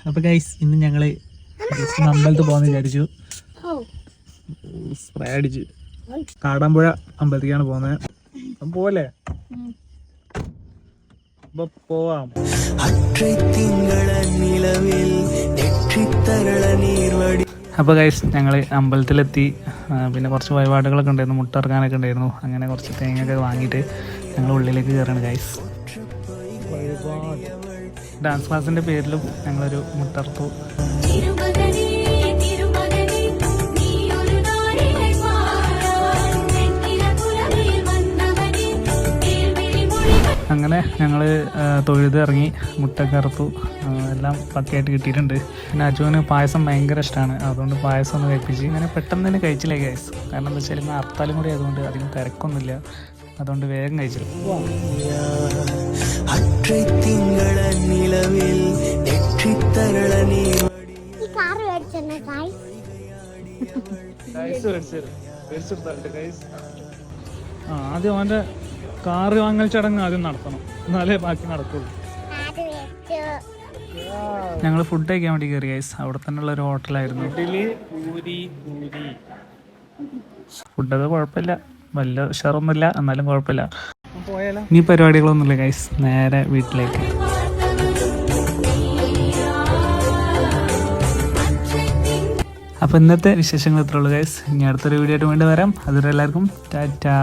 അപ്പൊ ഗൈസ് ഇന്ന് ഞങ്ങള് അമ്പലത്തിൽ പോകാന്ന് വിചാരിച്ചു. സ്പ്രേ അടിച്ച് കാടാമ്പുഴ അമ്പലത്തിലേക്കാണ് പോകുന്നത്. പോലെ പോവാം. അപ്പോൾ ഗൈസ് ഞങ്ങൾ അമ്പലത്തിലെത്തി. പിന്നെ കുറച്ച് വഴിപാടുകളൊക്കെ ഉണ്ടായിരുന്നു, മുട്ടിറക്കാനൊക്കെ ഉണ്ടായിരുന്നു. അങ്ങനെ കുറച്ച് തേങ്ങയൊക്കെ വാങ്ങിയിട്ട് ഞങ്ങൾ ഉള്ളിലേക്ക് കയറാണ് ഗൈസ്. ഡാൻസ് ക്ലാസ്സിൻ്റെ പേരിലും ഞങ്ങളൊരു മുട്ടർത്തു. അങ്ങനെ ഞങ്ങൾ തൊഴുത് ഇറങ്ങി, മുട്ടൊക്കെ അറുത്തു, എല്ലാം പക്കയായിട്ട് കിട്ടിയിട്ടുണ്ട്. പിന്നെ അജുവിന് പായസം ഭയങ്കര ഇഷ്ടമാണ്, അതുകൊണ്ട് പായസം ഒന്ന് കഴിപ്പിച്ച്. അങ്ങനെ പെട്ടെന്ന് തന്നെ കഴിച്ചില്ലേ ഗൈസ്. കാരണം എന്താ വെച്ചാൽ ഇന്ന് ഹർത്താലും കൂടി ആയതുകൊണ്ട് അധികം തിരക്കൊന്നുമില്ല, അതുകൊണ്ട് വേഗം കഴിച്ചു. ആദ്യം അവൻ്റെ കാറ് വാങ്ങൽ ചടങ്ങ് ആദ്യം നടത്തണം, എന്നാലേ ബാക്കി നടക്കുള്ളൂ. ഞങ്ങൾ ഫുഡ് കഴിക്കാൻ വേണ്ടി കയറി ഗൈസ്. അവിടെ തന്നെ ഉള്ള ഒരു ഹോട്ടലായിരുന്നു. ഫുഡൊക്കെ കുഴപ്പമില്ല, വലിയ ഉഷാറൊന്നുമില്ല, എന്നാലും കുഴപ്പമില്ല. ഇനി പരിപാടികളൊന്നുമില്ല ഗൈസ്, നേരെ വീട്ടിലേക്ക്. അപ്പോൾ ഇന്നത്തെ വിശേഷങ്ങൾ ഇത്രയുള്ളൂ ഗൈസ്. ഇനി അടുത്തൊരു വീഡിയോ ആയിട്ട് വീണ്ടും വരാം. അതുവരെ എല്ലാവർക്കും ടാറ്റാ.